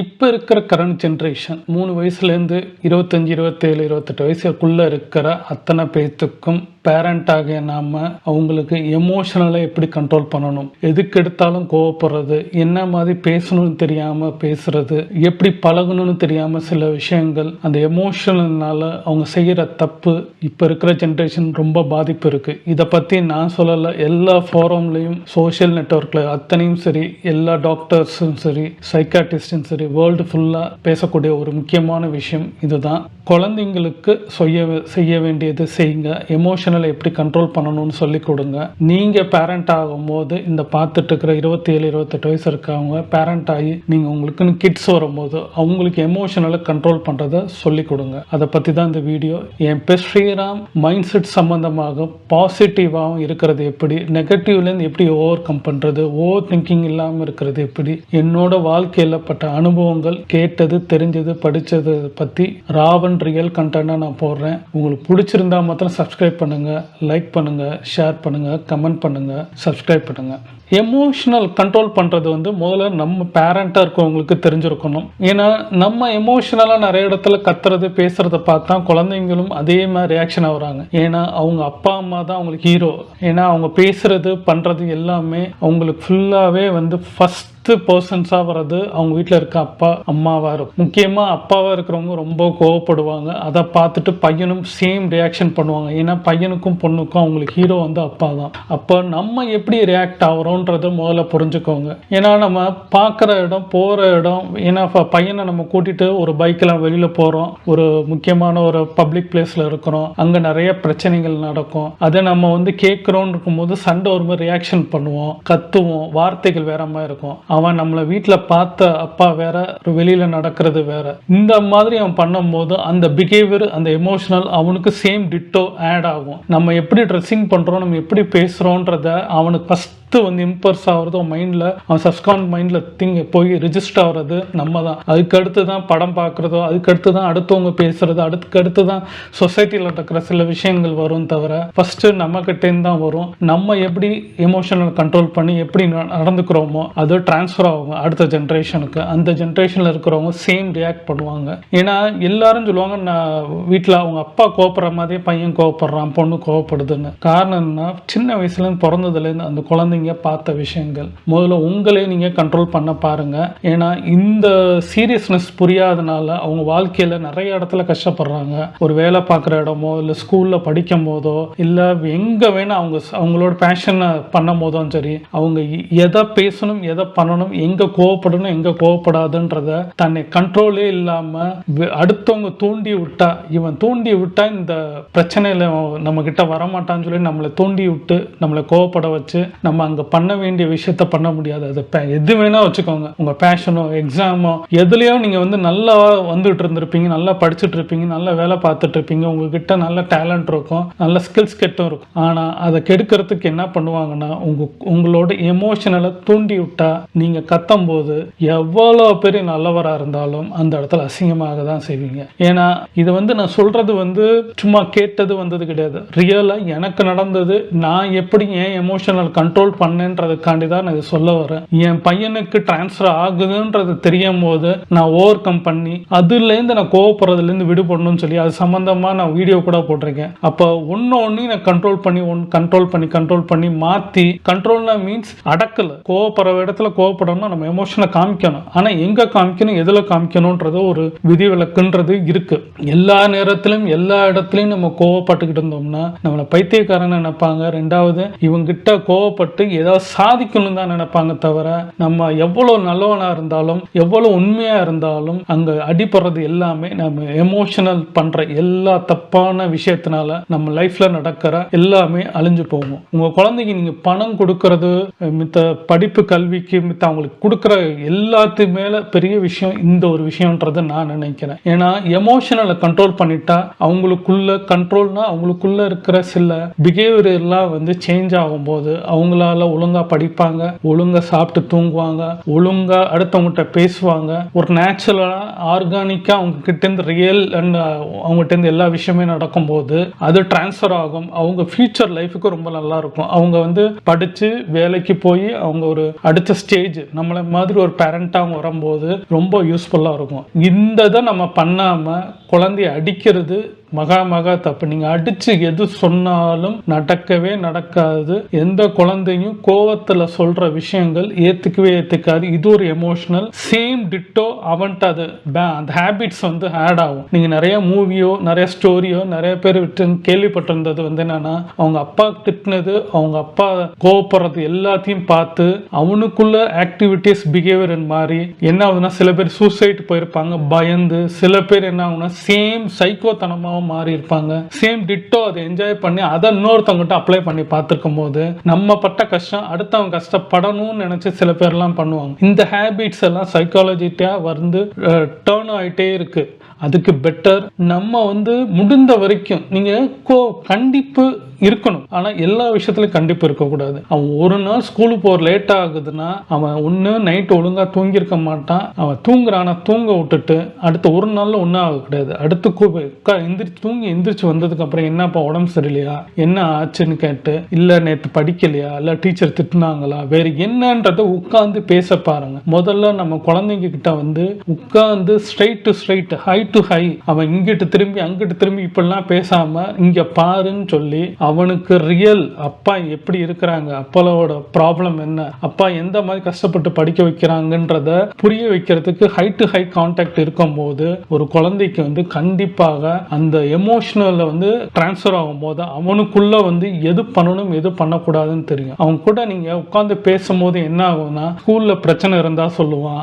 இப்போ இருக்கிற current generation 3 வயசுலேருந்து 25, 27, 28 வயசுக்குள்ளே இருக்கிற அத்தனை பேர்த்துக்கும் பேரண்ட் ஆகிய நாம் அவங்களுக்கு எமோஷனலாக எப்படி கண்ட்ரோல் பண்ணணும், எதுக்கு எடுத்தாலும் கோவப்படுறது, என்ன மாதிரி பேசணும்னு தெரியாமல் பேசுறது, எப்படி பழகணும்னு தெரியாமல் சில விஷயங்கள், அந்த எமோஷனல்னால அவங்க செய்கிற தப்பு இப்போ இருக்கிற ஜென்ரேஷன் ரொம்ப பாதிப்பு இருக்குது. இதை பற்றி நான் சொல்லலை, எல்லா ஃபோரம்லேயும் சோஷியல் நெட்வொர்க்கில் அத்தனையும் சரி, எல்லா டாக்டர்ஸும் சரி, சைக்காட்ரிஸ்டும் சரி, வேர்ல்டு ஃபுல்லாக பேசக்கூடிய ஒரு முக்கியமான விஷயம் இதுதான். குழந்தைங்களுக்கு செய்ய வேண்டியது செய்யுங்க, எமோஷனலை எப்படி கண்ட்ரோல் பண்ணணும்னு சொல்லி கொடுங்க. நீங்கள் பேரண்ட் ஆகும்போது இந்த பார்த்துட்டு இருக்கிற 27, 28 வயசு இருக்கவங்க பேரண்ட் ஆகி நீங்கள் உங்களுக்குன்னு கிட்ஸ் வரும்போது அவங்களுக்கு எமோஷனலை கண்ட்ரோல் பண்ணுறதை சொல்லி கொடுங்க. அதை பற்றி தான் இந்த வீடியோ. என் பேர் ஸ்ரீராம். மைண்ட் செட் சம்மந்தமாக பாசிட்டிவாகவும் இருக்கிறது எப்படி, நெகட்டிவ்லேருந்து எப்படி ஓவர் கம் பண்ணுறது, ஓவர் திங்கிங் இல்லாமல் இருக்கிறது எப்படி, என்னோட வாழ்க்கையில் பட்ட அனுபவங்கள், கேட்டது, தெரிஞ்சது, படித்தது பற்றி ராவன் ரியல் கண்டென்ட்டாக நான் போடுறேன். உங்களுக்கு பிடிச்சிருந்தா மாத்திரம் சப்ஸ்கிரைப் பண்ணுங்கள், லைக் பண்ணுங்கள், ஷேர் பண்ணுங்கள், கமெண்ட் பண்ணுங்கள், சப்ஸ்கிரைப் பண்ணுங்கள். எமோஷனல் கண்ட்ரோல் பண்ணுறது முதல்ல நம்ம பேரண்ட்டாக இருக்கவங்களுக்கு தெரிஞ்சிருக்கணும். ஏன்னா நம்ம எமோஷனலாக நிறைய இடத்துல கத்துறது பேசுகிறத பார்த்தா குழந்தைங்களும் அதே மாதிரி ரியாக்ஷன் ஆகுறாங்க. ஏன்னா அவங்க அப்பா அம்மா தான் அவங்களுக்கு ஹீரோ. ஏன்னா அவங்க பேசுகிறது பண்ணுறது எல்லாமே அவங்களுக்கு ஃபுல்லாகவே ஃபஸ்ட் பர்சன்ஸாக வர்றது அவங்க வீட்டில் இருக்க அப்பா அம்மாவாக இருக்கும். முக்கியமாக அப்பாவாக இருக்கிறவங்க ரொம்ப கோவப்படுவாங்க. அதை பார்த்துட்டு பையனும் சேம் ரியாக்ஷன் பண்ணுவாங்க. ஏன்னா பையனுக்கும் பொண்ணுக்கும் அவங்களுக்கு ஹீரோ அப்பா தான். அப்போ நம்ம எப்படி ரியாக்ட் ஆகிறோன்றதை முதல்ல புரிஞ்சுக்கோங்க. ஏன்னா நம்ம பார்க்குற இடம், போகிற இடம், ஏன்னா பையனை நம்ம கூட்டிகிட்டு ஒரு பைக்கில் வெளியில் போகிறோம், ஒரு முக்கியமான ஒரு பப்ளிக் பிளேஸில் இருக்கிறோம், அங்கே நிறைய பிரச்சனைகள் நடக்கும். அதை நம்ம கேட்குறோன்னு இருக்கும்போது சண்டை ஒரு மாதிரி ரியாக்ஷன் பண்ணுவோம், கத்துவோம், வார்த்தைகள் வேற மாதிரி இருக்கும். அவன் நம்மளை வீட்டில் பார்த்த அப்பா வேற, வெளியில் நடக்கிறது வேற. இந்த மாதிரி அவன் பண்ணும்போது அந்த பிஹேவியர், அந்த எமோஷனல் அவனுக்கு சேம் டிட்டோ ஆட் ஆகும். நம்ம எப்படி ட்ரெஸ்ஸிங் பண்ணுறோம், நம்ம எப்படி பேசுகிறோன்றத அவனுக்கு ஃபஸ்ட் இம்பர்ஸ் ஆகிறது மைண்டில், அவன் சப்கான்ஷியஸ் மைண்டில் போய் ரிஜிஸ்டர் ஆகிறது நம்ம தான். அதுக்கடுத்து தான் படம் பார்க்குறதோ, அதுக்கடுத்து தான் அடுத்தவங்க பேசுறது, அடுத்து தான் சொசைட்டியில் நடக்கிற சில விஷயங்கள் வரும். தவிர ஃபஸ்ட்டு நம்மக்கிட்டேருந்து தான் வரும். நம்ம எப்படி எமோஷனல் கண்ட்ரோல் பண்ணி எப்படி நடந்துக்கிறோமோ அது ட்ரான்ஸ்ஃபர் ஆகும் அடுத்த ஜென்ரேஷனுக்கு. அந்த ஜென்ரேஷனில் இருக்கிறவங்க சேம் ரியாக்ட் பண்ணுவாங்க. ஏன்னா எல்லாரும் சொல்லுவாங்க, நான் வீட்டில் அவங்க அப்பா கோவப்படுற மாதிரி பையன் கோவப்படுறான், பொண்ணு கோவப்படுதுன்னு. காரணம் என்ன, சின்ன வயசுலேருந்து பிறந்ததுலேருந்து அந்த குழந்தைங்க பார்த்த விஷயங்கள். முதல்ல உங்களே நீங்க கண்ட்ரோல் பண்ண பாருங்க. ஏன்னா இந்த சீரியஸ்னஸ் புரியாதனால அவங்க வாழ்க்கையில நிறைய இடத்துல கஷ்டப்படுறாங்க. ஒரு வேலை பார்க்குற இடமோ, இல்லை ஸ்கூல்ல படிக்கும் போதோ, இல்லை எங்க வேணா அவங்களோட பேஷனை பண்ணும் போதும் சரி, அவங்க எதை பேசணும், எதை பண்ணணும், எங்க கோவப்படணும், எங்க கோவப்படாதுன்றத தன்னை கண்ட்ரோலே இல்லாம அடுத்தவங்க தூண்டி விட்டா இந்த பிரச்சனையில நம்ம கிட்ட வரமாட்டான்னு சொல்லி நம்மளை தூண்டி விட்டு நம்மளை கோவப்பட வச்சு நம்ம அங்கே பண்ண வேண்டிய விஷயத்த பண்ண முடியாது. அது எது வேணா வச்சுக்கோங்க, உங்கள் பேஷனோ எக்ஸாமோ எதுலையோ நீங்கள் நல்லா வந்துட்டு இருந்திருப்பீங்க, நல்லா படிச்சுட்டு இருப்பீங்க, நல்ல வேலை பார்த்துட்டு இருப்பீங்க, உங்ககிட்ட நல்ல டேலண்ட் இருக்கும், நல்ல ஸ்கில்ஸ் கெட்டும் இருக்கும். ஆனால் அதை கெடுக்கிறதுக்கு என்ன பண்ணுவாங்கன்னா உங்களோட எமோஷனலை தூண்டி விட்டா நீங்கள் கத்தும் போது எவ்வளோ பெரிய நல்லவராக இருந்தாலும் அந்த இடத்துல அசிங்கமாக தான் செய்வீங்க. ஏன்னா இது நான் சொல்றது சும்மா கேட்டது வந்தது கிடையாது. ரியலாக எனக்கு நடந்தது. நான் எப்படி என் எமோஷனல் கண்ட்ரோல் பண்ணேன்றதுக்காண்டி தான் நான் இதை சொல்ல வரேன். என் பையனுக்கு டிரான்ஸ்ஃபர் ஆகுதுன்றது தெரியும் போது நான் ஓவர் கம் பண்ணி அதுலேருந்து நான் கோவப்படுறதுலேருந்து விடுபடணும்னு சொல்லி அது சம்பந்தமா நான் வீடியோ கூட போட்டிருக்கேன். அப்போ ஒன்று நான் கண்ட்ரோல் பண்ணி மாற்றி, கண்ட்ரோல்னா மீன்ஸ் அடக்கல. கோவப்படுற இடத்துல கோவப்படணும், நம்ம எமோஷனை காமிக்கணும். ஆனால் எங்கே காமிக்கணும், எதில் காமிக்கணுன்றது ஒரு விதிவிலக்குன்றது இருக்கு. எல்லா நேரத்திலும் எல்லா இடத்துலையும் நம்ம கோவப்பட்டுக்கிட்டு இருந்தோம்னா நம்மளை பைத்தியக்காரன் நினைப்பாங்க. ரெண்டாவது இவங்கிட்ட கோவப்பட்டு ஏதாவது சாதிக்கணும் தான் நினைப்பாங்க. தவிர நம்ம எவ்வளவு நல்லவனா இருந்தாலும், எவ்வளவு உண்மையா இருந்தாலும் அங்க அடிப்படுறது எல்லாமே நம்ம எமோஷனல் பண்ற எல்லா தப்பான விஷயத்தினால நம்ம லைஃப்ல நடக்கிற எல்லாமே அழிஞ்சு போகும். உங்க குழந்தைக்கு நீங்க பணம் கொடுக்கறது, மித்த படிப்பு கல்விக்கு, மித்த அவங்களுக்கு கொடுக்கற எல்லாத்து மேல பெரிய விஷயம் இந்த ஒரு விஷயம்ன்றது நான் நினைக்கிறேன். ஏன்னா எமோஷனலை கண்ட்ரோல் பண்ணிட்டா அவங்களுக்குள்ள இருக்கிற சில பிஹேவியர் எல்லாம் சேஞ்ச் ஆகும்போது அவங்களால ஒழுங்கா படிப்பாங்க, ஒழுங்கா சாப்பிட்டு தூங்குவாங்க, ஒழுங்கா அடுத்தவங்ககிட்ட பேசுவாங்க. ஒரு நேச்சுரலா ஆர்கானிக்கா அவங்க கிட்ட இருந்து ரியல் அண்ட் அவங்ககிட்ட இருந்து எல்லா விஷயமே நடக்கும்போது அது டிரான்ஸ்ஃபர் ஆகும். அவங்க ஃபியூச்சர் லைஃபுக்கு ரொம்ப நல்லா இருக்கும். அவங்க படிச்சு வேலைக்கு போய் அவங்க ஒரு அடுத்த ஸ்டேஜ் ஸ்டேஜ் நம்மள மாதிரி ஒரு பேரண்டாக வரும்போது ரொம்ப யூஸ்ஃபுல்லாக இருக்கும். இந்த இதை நம்ம பண்ணாமல் குழந்தைய அடிக்கிறது மகா தப்பு. நீங்கள் அடித்து எது சொன்னாலும் நடக்கவே நடக்காது. எந்த குழந்தையும் கோவத்தில் சொல்கிற விஷயங்கள் ஏற்றுக்காது. இது ஒரு எமோஷனல். சேம் டிட்டோ அவன்ட்டு அது அந்த ஹேபிட்ஸ் வந்து ஆட் ஆகும். நீங்கள் நிறைய மூவியோ நிறைய ஸ்டோரியோ நிறைய பேர் விட்டு கேள்விப்பட்டிருந்தது வந்து என்னன்னா, அவங்க அப்பா திட்டினது, அவங்க அப்பா கோவப்படுறது எல்லாத்தையும் பார்த்து அவனுக்குள்ள ஆக்டிவிட்டிஸ் பிஹேவியர் மாதிரி என்ன ஆகுதுன்னா, சில பேர் சூசைட் போயிருப்பாங்க பயந்து. சில பேர் என்ன ஆகுனா சேம் சைக்கோத்தனமாக மாறி இருப்பாங்க. சேம் டிட்டோ அதை என்ஜாய் பண்ணி அதை இன்னொருத்தவங்கிட்ட அப்ளை பண்ணி பார்த்துருக்கும் போது நம்ம பட்ட கஷ்டம் அடுத்தவங்க கஷ்டப்படணும்னு நினைச்சு சில பேர்லாம் பண்ணுவாங்க. இந்த ஹேபிட்ஸ் எல்லாம் சைக்காலஜிட்டா வந்து டேர்ன் ஆகிட்டே இருக்கு. அதுக்கு பெட்டர் நம்ம வந்து முடிந்த வரைக்கும் நீங்கள் கண்டிப்பு இருக்கணும். ஆனால் எல்லா விஷயத்துலையும் கண்டிப்பாக இருக்கக்கூடாது. அவன் ஒரு நாள் ஸ்கூலுக்கு போகிற லேட் ஆகுதுன்னா அவன் ஒன்று நைட்டு ஒழுங்காக தூங்கியிருக்க மாட்டான். அவன் தூங்குறானா தூங்க விட்டுட்டு அடுத்த ஒரு நாளில் ஒன்றும் ஆகக்கூடாது. அடுத்து எந்திரிச்சு வந்ததுக்கப்புறம் என்னப்பா உடம்பு சரியில்லையா, என்ன ஆச்சுன்னு கேட்டு, இல்லை நேற்று படிக்கலையா, இல்லை டீச்சர் திட்டினாங்களா, வேறு என்னன்றதை உட்காந்து பேச பாருங்க. முதல்ல நம்ம குழந்தைங்க கிட்ட வந்து உட்காந்து straight to straight, high to high, அவன் இங்கிட்டு திரும்பி அங்கிட்டு திரும்பி இப்படிலாம் பேசாமல் இங்கே பாருன்னு சொல்லி அவனுக்கு ரியல் அப்பா எப்படி இருக்கிறாங்க, அப்பாவோட ப்ராப்ளம் என்ன, அப்பா எந்த மாதிரி கஷ்டப்பட்டு படிக்க வைக்கிறாங்கன்றத புரிய வைக்கிறதுக்கு ஹை டு ஹை கான்டாக்ட் இருக்கும் போது ஒரு குழந்தைக்கு வந்து கண்டிப்பாக அந்த எமோஷனல் வந்து டிரான்ஸ்ஃபர் ஆகும் போது அவனுக்குள்ள வந்து எது பண்ணணும் எது பண்ணக்கூடாதுன்னு தெரியும். அவன் கூட நீங்க உட்காந்து பேசும்போது என்ன ஆகும்னா, ஸ்கூல்ல பிரச்சனை இருந்தா சொல்லுவான்,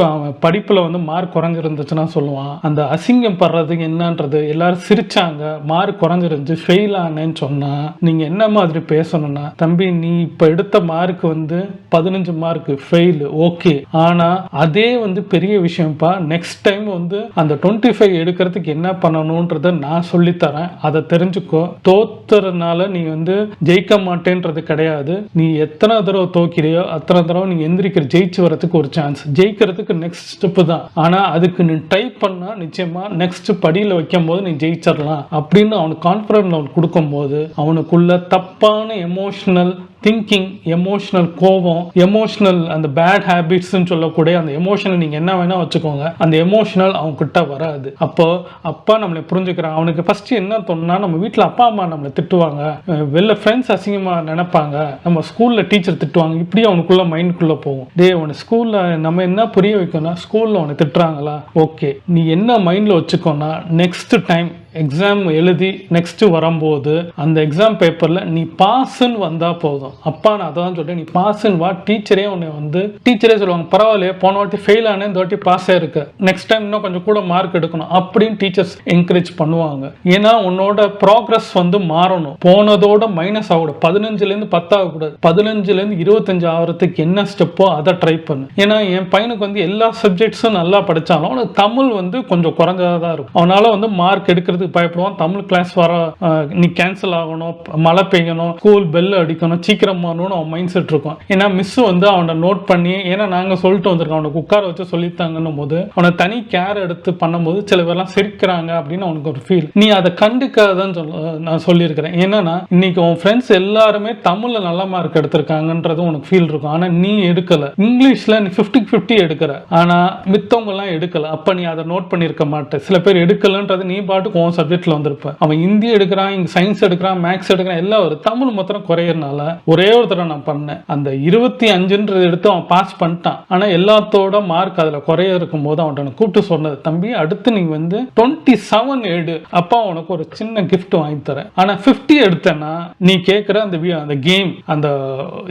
அவன் படிப்புல வந்து மார்க் குறைஞ்சிருந்துச்சுன்னா சொல்லுவான், அந்த அசிங்கம் படுறதுக்கு என்னன்றது எல்லாரும் சிரிச்சாங்க, மார்க் குறைஞ்சிருந்துச்சு ஃபெயில் ஆனேன்னு சொன்னா நீங்க என்ன மாதிரி பேசணும்னா, தம்பி நீ இப்ப எடுத்த மார்க் வந்து 15 மார்க் ஃபெயில், ஓகே, ஆனா அதே வந்து பெரிய விஷயம்ப்பா. நெக்ஸ்ட் டைம் வந்து அந்த 25 எடுக்கிறதுக்கு என்ன பண்ணணும்ன்றத நான் சொல்லித்தரேன், அதை தெரிஞ்சுக்கோ. தோத்துறதுனால நீ வந்து ஜெயிக்க மாட்டேன்றது கிடையாது. நீ எத்தனை தடவை தோக்கிறியோ அத்தனை தடவை நீ எந்திரிக்கிற ஜெயிச்சு வரதுக்கு ஒரு சான்ஸ். ஜெயிக்கிறதுக்கு நெக்ஸ்ட் ஸ்டெப் தான். ஆனா அதுக்கு நீ ட்ரை பண்ணா நிச்சயமா நெக்ஸ்ட் படியில் வைக்கும் போது நீ ஜெயிச்சிடலாம் அப்படின்னு அவனுக்கு கான்ஃபிடன்ஸ் அவனுக்கு கொடுக்கும் போது அவனுக்குள்ள தப்பான எமோஷனல் திங்கிங், எமோஷனல் கோபம், எமோஷனல் அந்த பேட் ஹேபிட்ஸ்ன்னு சொல்லக்கூடிய அந்த எமோஷனை நீங்கள் என்ன வேணால் வச்சுக்கோங்க, அந்த எமோஷனல் அவங்ககிட்ட வராது. அப்போ அப்பா நம்மளை புரிஞ்சுக்கிறான். அவனுக்கு ஃபர்ஸ்ட் என்ன தோணுன்னா, நம்ம வீட்டில் அப்பா அம்மா நம்மளை திட்டுவாங்க, வெளில ஃப்ரெண்ட்ஸ் அசிங்கமாக நினைப்பாங்க, நம்ம ஸ்கூலில் டீச்சர் திட்டுவாங்க, இப்படி அவனுக்குள்ள மைண்டுக்குள்ளே போகும். அவனுக்கு ஸ்கூலில் நம்ம என்ன புரிய வைக்கணும்னா, ஸ்கூலில் அவனை திட்டுறாங்களா, ஓகே, நீ என்ன மைண்டில் வச்சுக்கோன்னா நெக்ஸ்ட் டைம் எக்ஸாம் எழுதி நெக்ஸ்ட் வரும்போது அந்த எக்ஸாம் பேப்பர்ல நீ பாஸ்ன்னு வந்தா போதும். அப்பா நான் அதான் சொல்றேன், நீ பாஸ்ன்னு வா. டீச்சரே உன்னை வந்து டீச்சரே சொல்லுவாங்க, பரவாயில்லையே போன வாட்டி ஃபெயில் ஆனே இந்த வாட்டி பாஸே இருக்கு, நெக்ஸ்ட் டைம் இன்னும் கொஞ்சம் கூட மார்க் எடுக்கணும் அப்படின்னு டீச்சர்ஸ் என்கரேஜ் பண்ணுவாங்க. ஏன்னா உன்னோட ப்ராக்ரஸ் வந்து மாறணும். போனதோட மைனஸ் ஆகக்கூடாது. 15லேருந்து 10 ஆகக்கூடாது. 15லேருந்து 25 ஆகிறதுக்கு என்ன ஸ்டெப்போ அதை ட்ரை பண்ணு. ஏன்னா என் பையனுக்கு வந்து எல்லா சப்ஜெக்ட்ஸும் நல்லா படித்தாலும் அவனுக்கு தமிழ் வந்து கொஞ்சம் குறைஞ்சதாக தான் இருக்கும். அவனால வந்து மார்க் எடுக்கிறது பயப்படுவான். தமிழ் கிளாஸ் வர நீ கேன்சல் ஆகணும், மழை பெய்யணும், ஸ்கூல் பெல் அடிக்கணும், சீக்கிரம் வரணும்னு அவன் மைண்ட் செட் இருக்கும். ஏன்னா மிஸ் வந்து அவனை நோட் பண்ணி, ஏன்னா நாங்கள் சொல்லிட்டு வந்திருக்கோம், அவனுக்கு உட்கார வச்சு சொல்லித்தாங்கன்னும் போது அவனை தனி கேர் எடுத்து பண்ணும்போது சில பேர்லாம் சிரிக்கிறாங்க அப்படின்னு அவனுக்கு ஒரு ஃபீல். நீ அதை கண்டுக்காதன்னு நான் சொல்லியிருக்கிறேன். என்னன்னா இன்னைக்கு உன் ஃப்ரெண்ட்ஸ் எல்லாருமே தமிழ்ல நல்ல மார்க் எடுத்திருக்காங்கன்றது உனக்கு ஃபீல் இருக்கும். ஆனால் நீ எடுக்கல. இங்கிலீஷ்ல நீ 50-50 எடுக்கிற, ஆனால் மித்தவங்க எல்லாம் எடுக்கல. அப்ப நீ அதை நோட் பண்ணியிருக்க மாட்டேன். சில பேர் எடுக்கலன்றது நீ பாட்டுக்கு சப்ஜெக்ட்ல வந்திருப்பேன். அவன் ஹிந்தி எடுக்கிறான், இங்க சயின்ஸ் எடுக்கிறான், மேக்ஸ் எடுக்கிறான், எல்லாம் ஒரு தமிழ் மாத்திரம் குறையறனால ஒரே ஒரு தடவை நான் பண்ணேன். அந்த 25 எடுத்து அவன் பாஸ் பண்ணிட்டான். ஆனா எல்லாத்தோட மார்க் அதுல குறைய இருக்கும் போது அவன் கூப்பிட்டு சொன்னது, தம்பி அடுத்து நீ வந்து 27 எடு, அப்பா உனக்கு ஒரு சின்ன கிஃப்ட் வாங்கி தரேன். ஆனா 50 எடுத்தேன்னா நீ கேட்கிற அந்த கேம், அந்த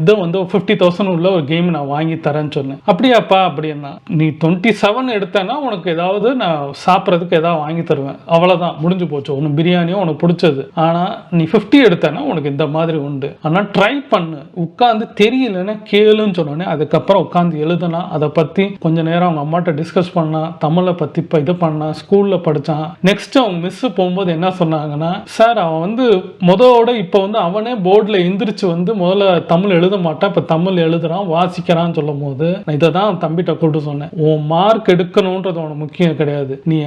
இதை வந்து 50,000 உள்ள ஒரு கேம் நான் வாங்கி தரேன்னு சொன்னேன். அப்படியாப்பா அப்படின்னா, நீ 27 எடுத்தேன்னா உனக்கு ஏதாவது நான் சாப்பிட்றதுக்கு ஏதாவது வாங்கி தருவேன், அவ்வளவுதான், முடிஞ்சு போச்சு. ஒன்று பிரியாணியோ உனக்கு பிடிச்சது. ஆனால் நீ 50 எடுத்தனா உனக்கு இந்த மாதிரி உண்டு. ஆனால் ட்ரை பண்ணு, உட்காந்து தெரியலன்னா கேளுன்னு சொன்னோன்னே அதுக்கப்புறம் உட்காந்து எழுதுனா, அதை பற்றி கொஞ்ச நேரம் அவங்க அம்மாட்ட டிஸ்கஸ் பண்ணா, தமிழை பற்றி இப்போ இது பண்ணா, ஸ்கூலில் படித்தான். நெக்ஸ்ட் அவங்க மிஸ் போகும்போது என்ன சொன்னாங்கன்னா, சார் அவன் வந்து முதலோட இப்போ வந்து அவனே போர்டில் எந்திரிச்சு வந்து முதல்ல தமிழ் எழுத மாட்டான், இப்போ தமிழ் எழுதுறான் வாசிக்கிறான்னு சொல்லும் போது நான் இதை தான் தம்பிகிட்ட கூப்பிட்டு சொன்னேன். உன் மார்க் எடுக்கணுன்றது உனக்கு முக்கியம் கிடையாது. நீ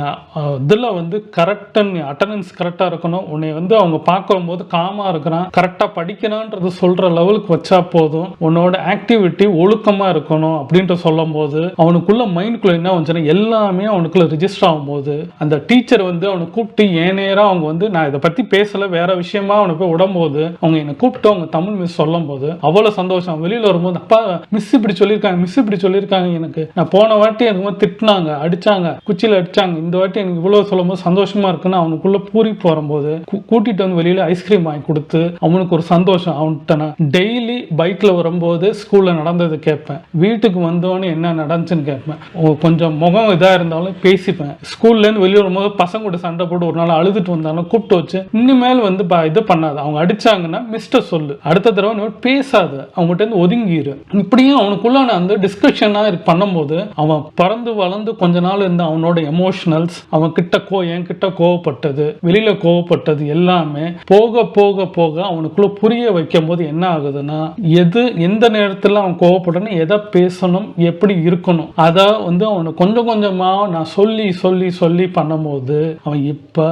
இதில் வந்து கரெக்டான நீ அட்டண்டன்ஸ் கரெக்டா இருக்கணும், உன்னை வந்து அவங்க பார்க்கும்போது காமா இருக்கிறான், கரெக்டா படிக்கிறான்றது சொல்ற லெவலுக்கு வச்சா போதும், உன்னோட ஆக்டிவிட்டி ஒழுக்கமா இருக்கணும் அப்படின்ற சொல்லும் போது அவனுக்குள்ள மைண்ட்குள்ள என்ன வந்துச்சுன்னா எல்லாமே அவனுக்குள்ள ரிஜிஸ்டர் ஆகும்போது அந்த டீச்சர் வந்து அவனை கூப்பிட்டு நேரா அவங்க வந்து நான் இதை பத்தி பேசல வேற விஷயமா அவனை போய் விடும்போது அவங்க என்னை கூப்பிட்டு அவங்க தமிழ் மிஸ் சொல்லும் போது அவ்வளவு சந்தோஷம். வெளியில வரும்போது அப்பா மிஸ் இப்படி சொல்லியிருக்காங்க, மிஸ் இப்படி சொல்லியிருக்காங்க, எனக்கு நான் போன வாட்டி எனக்கு திட்டினாங்க, அடிச்சாங்க, குச்சியில அடிச்சாங்க, இந்த வாட்டி எனக்கு இவ்வளவு சொல்லும் போது சந்தோஷமா இருக்குன்னு அவனுக்குள்ள பூரிப்பு வரும்போது கூட்டிட்டு வந்து வெளியில ஐஸ்கிரீம் வாங்கி கொடுத்து அவனுக்கு ஒரு சந்தோஷம். அவன்கிட்ட நான் டெய்லி பைக்ல வரும்போது ஸ்கூல்ல நடந்தது கேட்பேன், வீட்டுக்கு வந்தோன்னு என்ன நடந்துச்சுன்னு கேட்பேன், கொஞ்சம் முகம் இதா இருந்தாலும் பேசிப்பேன். ஸ்கூல்ல இருந்து வெளியே வரும்போது பசங்க கூட சண்டை போட்டு ஒரு நாள் அழுதுட்டு வந்தாலும் கூப்பிட்டு வச்சு இனிமேல் வந்து இது பண்ணாது, அவங்க அடிச்சாங்கன்னா மிஸ்டர் சொல்லு, அடுத்த தடவை பேசாது, அவங்ககிட்ட இருந்து ஒதுங்கிடு. இப்படியும் அவனுக்குள்ளான அந்த டிஸ்கஷனா பண்ணும்போது அவன் பறந்து வளர்ந்து கொஞ்ச நாள் இருந்த அவனோட எமோஷனல்ஸ், அவன் கிட்ட என் கிட்ட கோவப்பட்டது, வெளியில கோவப்பட்டது எல்லாமே போக போக போக அவனுக்குள்ள புரிய வைக்கும் போது என்ன ஆகுதுன்னா எது எந்த நேரத்தில் அவன் கோவப்படணும், எதை பேசணும், எப்படி இருக்கணும், அதை வந்து அவனை கொஞ்சம் கொஞ்சமா நான் சொல்லி சொல்லி சொல்லி பண்ணும்போது அவன் இப்ப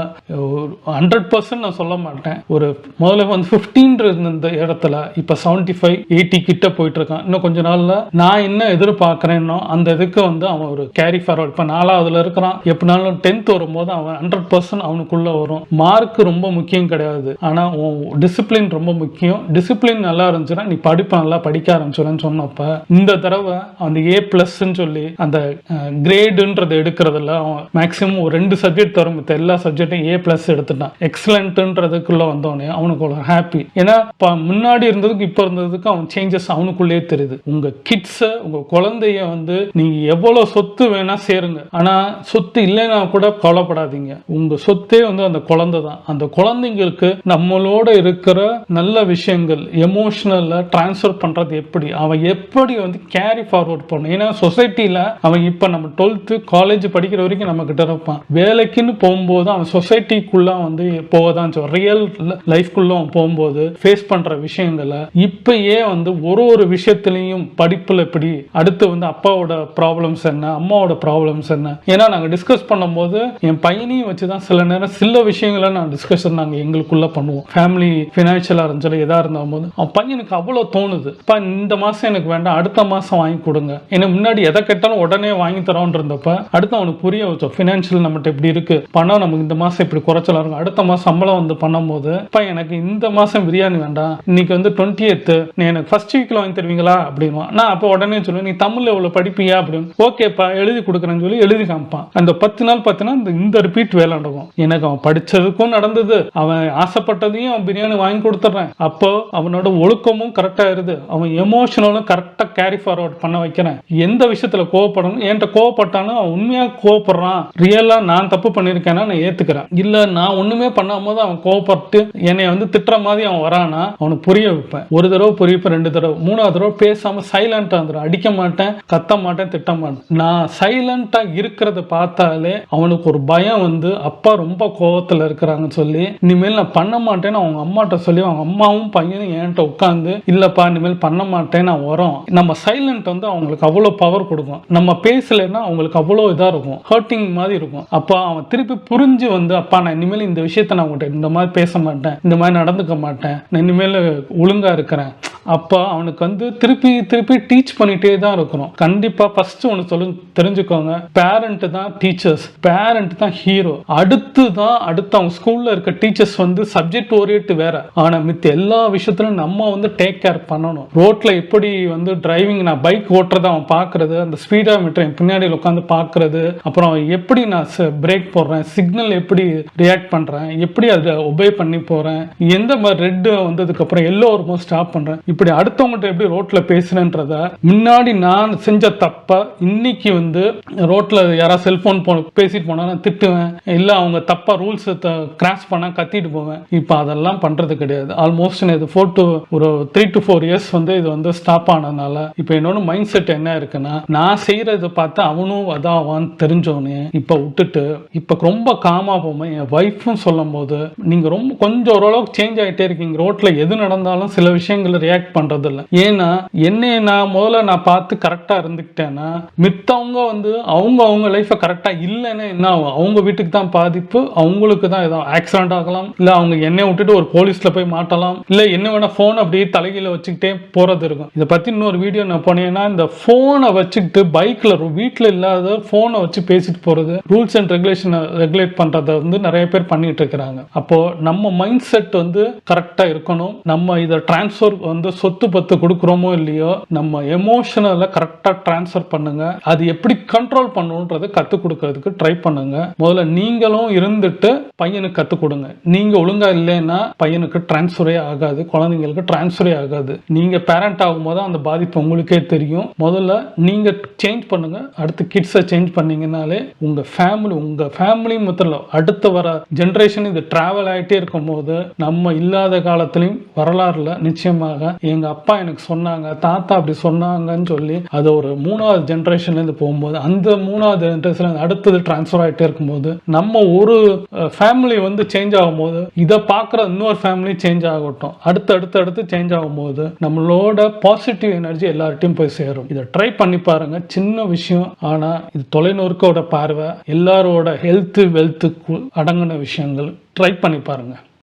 100% நான் சொல்ல மாட்டேன், ஒரு முதல்ல வந்து 15 இருந்த இடத்துல இப்ப 75-80 கிட்ட போயிட்டு இருக்கான். இன்னும் கொஞ்ச நாள்ல நான் என்ன எதிர்பார்க்கிறேன்னோ அந்த இதுக்கு வந்து அவன் ஒரு கேரி ஃபார்வர்ட். இப்ப 4ஆவதுல இருக்கிறான், எப்படினாலும் 10th வரும்போது அவன் 100% அவனுக்குள்ள வரும். மார்க் ரொம்ப முக்கியம் கிடையாது, ஆனா டிசிப்ளின் ரொம்ப முக்கியம். டிசிப்ளின் நல்லா இருந்துச்சுன்னா நீ படிப்பை நல்லா படிக்க ஆரம்பிச்சுன்னு சொன்னப்ப இந்த தடவை அந்த A+ சொல்லி அந்த கிரேடுன்றது எடுக்கிறதுல அவன் மேக்சிமம் ஒரு 2 சப்ஜெக்ட் தரும், எல்லா சப்ஜெக்டும் A+ எடுத்துட்டான். எக்ஸலண்ட்ன்றதுக்குள்ள வந்தோடனே அவனுக்கு ஒரு ஹாப்பி. ஏன்னா முன்னாடி இருந்ததுக்கு இப்ப இருந்ததுக்கு அவன் சேஞ்சஸ் அவனுக்குள்ளே தெரியுது. உங்க கிட்ஸ உங்க குழந்தைய வந்து நீங்க எவ்வளவு சொத்து வேணா சேருங்க, ஆனா சொத்து இல்லைன்னா கூட கவலைப்படாதீங்க. உங்க சொத்தே வந்து அந்த குழந்தை தான். அந்த குழந்தைங்களுக்கு நம்மளோட இருக்கிற நல்ல விஷயங்கள் எமோஷனல்ல டிரான்ஸ்ஃபர் பண்றது எப்படி, அவன் எப்படி வந்து கேரி ஃபார்வர்ட் பண்ணணும். ஏன்னா சொசைட்டில அவன் இப்ப நம்ம 12th காலேஜ் படிக்கிற வரைக்கும் நம்ம கிட்ட இருப்பான். வேலைக்குன்னு போகும்போது அவன் சொசைட்டிக்குள்ள வந்து போவதான் ரியல் லைஃப்குள்ள போகும்போது ஃபேஸ் பண்ற விஷயங்களை இப்பயே வந்து ஒரு விஷயத்திலையும் படிப்புல எப்படி, அடுத்து வந்து அப்பாவோட ப்ராப்ளம்ஸ் என்ன, அம்மாவோட ப்ராப்ளம்ஸ் என்ன. ஏன்னா நாங்க டிஸ்கஸ் பண்ணும்போது என் பையனையும் வச்சுதான் சில நேரம் சில விஷயங்களை நான் டிஸ்கஷன் நாங்க எங்களுக்குள்ள பண்ணுவோம். ஃபேமிலி ஃபினான்ஷியலா இருந்தாலும் எதா இருந்தும் போது அவன் பையனுக்கு அவ்வளவு தோணுது, இந்த மாசம் எனக்கு வேண்டாம் அடுத்த மாசம் வாங்கி கொடுங்க, ஏன்னா முன்னாடி எதை கேட்டாலும் உடனே வாங்கி தரோன் இருந்தப்ப அடுத்து அவனுக்கு புரிய வச்சோம் ஃபினான்ஷியல் நம்மகிட்ட எப்படி இருக்கு, பணம் நமக்கு இந்த மாசம் இப்படி குறைச்சலா இருக்கும், அடுத்த மாசம் சம்பளம் வந்து பண்ணும்போது எனக்கு இந்த மாசம் பிரியாணி வேண்டாம், இன்னைக்கு வந்து 20th நீ எனக்கு ஃபர்ஸ்ட் வீக்ல வாங்கி தருவீங்களா அப்படின்னு நான் அப்போ உடனே சொல்லுவேன், நீ தமிழ்ல எவ்வளவு படிப்பியா அப்படின்னு. ஓகேப்பா எழுதி கொடுக்குறேன்னு சொல்லி எழுதி காமிப்பான். அந்த 10 நாள் இந்த ரிப்பீட் வேலை நடக்கும். எனக்கு அவன் படிச்சதுக்கும் நடந்தது, அவன் ஆசைப்பட்டதையும் அவன் பிரியாணி வாங்கி கொடுத்துட்றேன். அப்போ அவனோட ஒழுக்கமும் கரெக்டா இருது, அவன் எமோஷனலும் கரெக்டா கேரி ஃபார்வர்ட் பண்ண வைக்கிறேன். எந்த விஷயத்துல கோவப்படணும், என்கிட்ட கோவப்பட்டாலும் அவன் உண்மையா கோவப்படுறான், ரியலா நான் தப்பு பண்ணிருக்கேன்னா நான் ஏத்துக்கிறேன். இல்ல நான் ஒண்ணுமே பண்ணாம அவன் கோவப்பட்டு என்னை வந்து திட்டுற மாதிரி அவன் வரானா அவனுக்கு புரிய வைப்பேன். ஒரு தடவை புரிய வைப்பேன், 2 தடவை, 3ஆவது தடவை பேசாம சைலண்டா வந்துடும். அடிக்க மாட்டேன், கத்த மாட்டேன், திட்ட மாட்டேன். நான் சைலண்டா இருக்கிறத பார்த்தாலே அவனுக்கு ஒரு பயம் வந்து அப்பா ரொம்ப கோவத்துல இருக்கிறாங்கன்னு சொல்லி இனிமேல் நான் பண்ண மாட்டேன்னு அவங்க அம்மாட்ட சொல்லி அவங்க அம்மாவும் பையனும் என்கிட்ட உட்காந்து இல்லப்பா இனிமேல் பண்ண மாட்டேன்னு நான் வரோம். நம்ம சைலண்ட் வந்து அவங்களுக்கு அவ்வளவு பவர் கொடுக்கும். நம்ம பேசலைன்னா அவங்களுக்கு அவ்வளவு இதா இருக்கும், ஹர்ட்டிங் மாதிரி இருக்கும். அப்போ அவன் திருப்பி புரிஞ்சு வந்து அப்பா நான் இனிமேல் இந்த விஷயத்த நான் உங்கள்கிட்ட இந்த மாதிரி பேச மாட்டேன், இந்த மாதிரி நடந்துக்க மாட்டேன், நான் இனிமேல் ஒழுங்கா இருக்கிறேன். அப்போ அவனுக்கு வந்து திருப்பி திருப்பி டீச் பண்ணிட்டே தான் இருக்கணும். கண்டிப்பா ஃபர்ஸ்ட் ஒன்று தெரிஞ்சுக்கோங்க, பேரண்ட் தான் டீச்சர்ஸ், பேரண்ட் தான் ஹீரோ. அடுத்து அவங்க ஸ்கூல்ல இருக்க டீச்சர்ஸ் வந்து சப்ஜெக்ட் ஓரியன்ட் வேற, ஆனா மித்த எல்லா விஷயத்திலும் நம்ம வந்து டேக் கேர் பண்ணணும். ரோட்ல எப்படி வந்து டிரைவிங், நான் பைக் ஓட்டுறத அவன் பாக்குறது, அந்த ஸ்பீடா மீட்டர் பின்னாடி உட்காந்து பாக்குறது, அப்புறம் எப்படி நான் பிரேக் போடுறேன், சிக்னல் எப்படி ரியாக்ட் பண்றேன், எப்படி அதை ஒபே பண்ணி போறேன், எந்த மாதிரி ரெட் வந்ததுக்கு அப்புறம் எல்லோ வரும்போது ஸ்டாப் பண்றேன், இப்படி அடுத்தவங்ககிட்ட எப்படி ரோட்ல பேசுறேன்றத முன்னாடி நான் செஞ்ச தப்ப இன்னைக்கு வந்து ரோட்ல யாராவது செல்போன் பேசிட்டு போனா நான் திட்டுவேன், இல்ல அவங்க தப்பா ரூல்ஸ் கிராஸ் பண்ணா கத்திட்டு போவேன். இப்ப அதெல்லாம் பண்றது கிடையாது. ஆல்மோஸ்ட் இது 3 to 4 இயர்ஸ் வந்து இது வந்து ஸ்டாப் ஆனதுனால இப்ப என்னோட மைண்ட் செட் என்ன இருக்குன்னா, நான் செய்யறதை பார்த்து அவனும் அதாவான்னு தெரிஞ்சோன்னு இப்ப விட்டுட்டு இப்ப ரொம்ப காமா போவேன். என் வைஃபும் சொல்லும் போது நீங்க ரொம்ப கொஞ்சம் ஓரளவுக்கு சேஞ்ச் ஆகிட்டே இருக்கீங்க, ரோட்ல எது நடந்தாலும் சில விஷயங்கள் ரியாக்ட் ரியாக்ட் பண்றது இல்லை. ஏன்னா என்னைய நான் பார்த்து கரெக்டா இருந்துக்கிட்டேன்னா மித்தவங்க வந்து அவங்க லைஃபை கரெக்டா இல்லைன்னா என்ன ஆகும்? அவங்க வீட்டுக்கு தான் பாதிப்பு, அவங்களுக்கு தான் ஏதோ ஆக்சிடென்ட் ஆகலாம், இல்ல அவங்க என்னை விட்டுட்டு ஒரு போலீஸ்ல போய் மாட்டலாம், இல்ல என்ன வேணா போன் அப்படியே தலைகீழ வச்சுக்கிட்டே போறது இருக்கும். இதை பத்தி இன்னொரு வீடியோ நான் போனேன்னா, இந்த போனை வச்சுக்கிட்டு பைக்ல வீட்டுல இல்லாத போனை வச்சு பேசிட்டு போறது, ரூல்ஸ் அண்ட் ரெகுலேஷன் ரெகுலேட் பண்றதை வந்து நிறைய பேர் பண்ணிட்டு இருக்கிறாங்க. அப்போ நம்ம மைண்ட் செட் வந்து கரெக்டா இருக்கணும். நம்ம இதை டிரான்ஸ்ஃபர் வந்து சொத்து பத்து கொடுக்குறோமோ இல்லையோ, நம்ம எமோஷனலை கரெக்டா டிரான்ஸ்ஃபர் பண்ணுங்க. அது எப்படி கண்ட்ரோல் பண்ணணுன்றதை கற்றுக் கொடுக்கறதுக்கு ட்ரை பண்ணுங்க. முதல்ல நீங்களும் இருந்துட்டு பையனுக்கு கற்றுக் கொடுங்க. நீங்க ஒழுங்கா இல்லைன்னா பையனுக்கு டிரான்ஸ்ஃபரே ஆகாது, குழந்தைங்களுக்கு டிரான்ஸ்ஃபரே ஆகாது. நீங்க பேரண்ட் ஆகும்போது அந்த பாதிப்பு உங்களுக்கே தெரியும். முதல்ல நீங்க சேஞ்ச் பண்ணுங்க. அடுத்து கிட்ஸை சேஞ்ச் பண்ணீங்கன்னாலே உங்க ஃபேமிலி மொத்தம் அடுத்து வர ஜென்ரேஷன் இது டிராவல் ஆகிட்டே இருக்கும் போது, நம்ம இல்லாத காலத்திலையும் வரலாறுல நிச்சயமாக எங்க அப்பா எனக்கு சொன்னாங்க, தாத்தா அப்படி சொன்னாங்கன்னு சொல்லி அது ஒரு 3வது ஜென்ரேஷன்ல இருந்து போகும்போது, அந்த 3வது ஜென்ரேஷன் அடுத்தது டிரான்ஸ்ஃபர் ஆகிட்டே இருக்கும்போது, நம்ம ஒரு ஃபேமிலி வந்து சேஞ்ச் ஆகும்போது இதை பார்க்குற இன்னொரு ஃபேமிலி சேஞ்ச் ஆகட்டும், அடுத்து சேஞ்ச் ஆகும்போது நம்மளோட பாசிட்டிவ் எனர்ஜி எல்லார்ட்டையும் போய் சேரும். இதை ட்ரை பண்ணி பாருங்க. சின்ன விஷயம், ஆனா இது தொலைநோக்கோட பார்வை, எல்லாரோட ஹெல்த் வெல்த்துக்கு அடங்கின விஷயங்கள். ட்ரை பண்ணி பாருங்க.